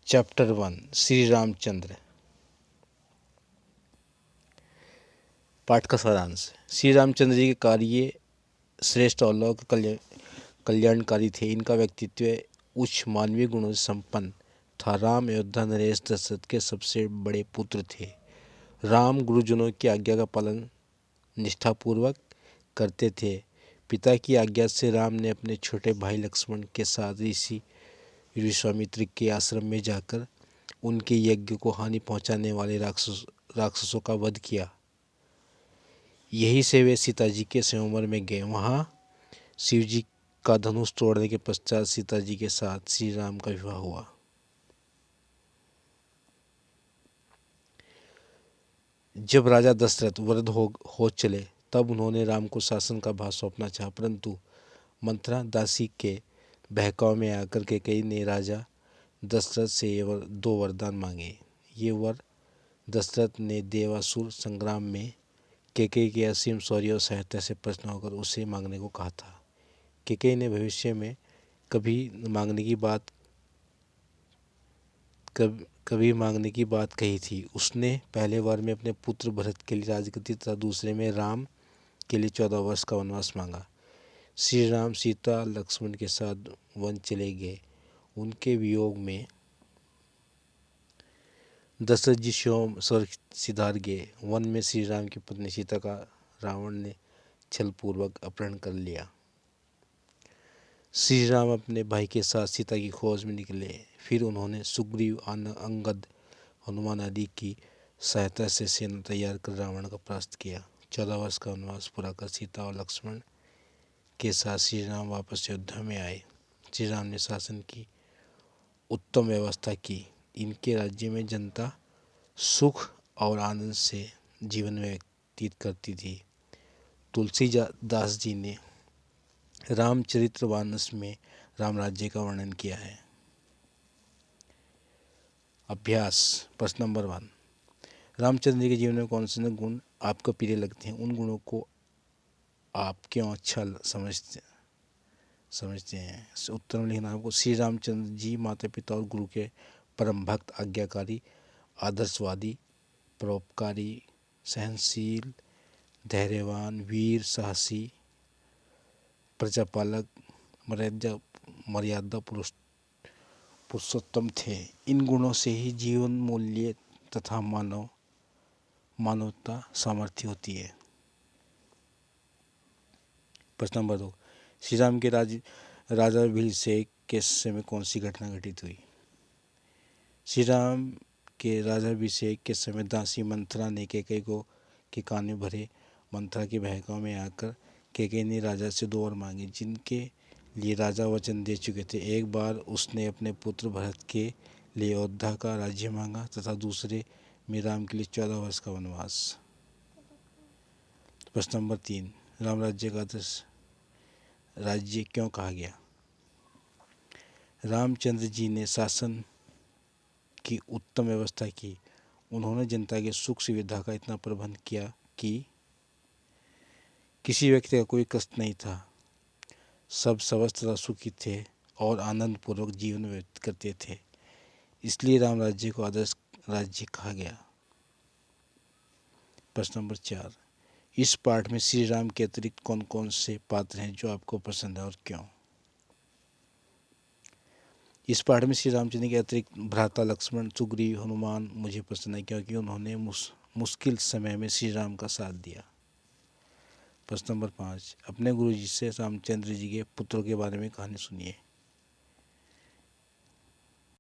Chapter 1 Shri Ramchandra. पाठ का सारांश। श्री रामचंद्र जी के कार्य श्रेष्ठ और लोक कल्याणकारी थे। इनका व्यक्तित्व उच्च मानवीय गुणों से संपन्न था। राम अयोध्या नरेश दशरथ के सबसे बड़े पुत्र थे। राम गुरुजनों की आज्ञा का पालन निष्ठापूर्वक करते थे। पिता की आज्ञा से राम ने अपने छोटे भाई लक्ष्मण के साथ ऋषि विश्वामित्र के आश्रम में जाकर उनके यज्ञ को हानि पहुंचाने वाले राक्षसों का वध किया। यहीं से वे सीता जी के स्वयंवर में गए। वहां शिव जी का धनुष तोड़ने के पश्चात सीता जी के साथ श्री राम का विवाह हुआ। जब राजा दशरथ वृद्ध हो चले तब उन्होंने राम को शासन का भार सौंपना चाहा, परंतु मंथरा दासी के बहकाव में आकर कैकेयी ने राजा दशरथ से दो वरदान मांगे। ये वर दशरथ ने देवासुर संग्राम में कैकेयी के असीम शौर्य और सहायता से प्रसन्न होकर उसे मांगने को कहा था। कैकेयी ने भविष्य में कभी मांगने की बात कही थी। उसने पहले वर में अपने पुत्र भरत के लिए राजगद्दी तथा दूसरे में राम के लिए 14 वर्ष का वनवास मांगा। श्री राम सीता लक्ष्मण के साथ वन चले गए। उनके वियोग में दशरथ जी स्वयं स्वर्ग सिधार गए। वन में श्री राम की पत्नी सीता का रावण ने छलपूर्वक अपहरण कर लिया। श्री राम अपने भाई के साथ सीता की खोज में निकले। फिर उन्होंने सुग्रीव, अंगद, हनुमान आदि की सहायता से सेना तैयार कर रावण का परास्त किया। 14 वर्ष का वनवास पूरा कर सीता और लक्ष्मण के साथ श्री राम वापस अयोध्या में आए। श्री राम ने शासन की उत्तम व्यवस्था की। इनके राज्य में जनता सुख और आनंद से जीवन व्यतीत करती थी। तुलसीदास जी ने रामचरितमानस में राम राज्य का वर्णन किया है। अभ्यास। प्रश्न नंबर 1। रामचंद्र जी के जीवन में कौन से गुण आपको प्रिय लगते हैं? उन गुणों को आप क्यों अच्छा समझते हैं? उत्तर में लिखना आपको। श्री रामचंद्र जी माता पिता और गुरु के परम भक्त, आज्ञाकारी, आदर्शवादी, परोपकारी, सहनशील, धैर्यवान, वीर, साहसी, प्रजापालक, मर्यादा पुरुषोत्तम थे। इन गुणों से ही जीवन मूल्य तथा मानवता सामर्थ्य होती है। प्रश्न नंबर 2। श्री राम के राजाभिषेक के समय कौन सी घटना घटित हुई? श्री राम के राजाभिषेक के समय दासी मंथरा ने कैकेयी को के कान में भरे। मंथरा के बहकाव में आकर कैकेयी ने राजा से 2 वर मांगे, जिनके लिए राजा वचन दे चुके थे। एक बार उसने अपने पुत्र भरत के लिए अयोध्या का राज्य मांगा तथा दूसरे में राम के लिए 14 वर्ष का वनवास। प्रश्न नंबर 3। राम राज्य का आदर्श राज्य क्यों कहा गया? रामचंद्र जी ने शासन की उत्तम व्यवस्था की। उन्होंने जनता के सुख सुविधा का इतना प्रबंध किया कि किसी व्यक्ति का कोई कष्ट नहीं था। सब स्वस्थ तथा सुखी थे और आनंद पूर्वक जीवन व्यतीत करते थे। इसलिए राम राज्य को आदर्श राज्य कहा गया। प्रश्न नंबर 4। इस पाठ में श्री राम के अतिरिक्त कौन कौन से पात्र हैं जो आपको पसंद है और क्यों? इस पाठ में श्री रामचंद्र के अतिरिक्त भ्राता लक्ष्मण, सुग्रीव, हनुमान मुझे पसंद है क्योंकि उन्होंने मुश्किल समय में श्री राम का साथ दिया। प्रश्न नंबर 5। अपने गुरु जी से रामचंद्र जी के पुत्रों के बारे में कहानी सुनिए।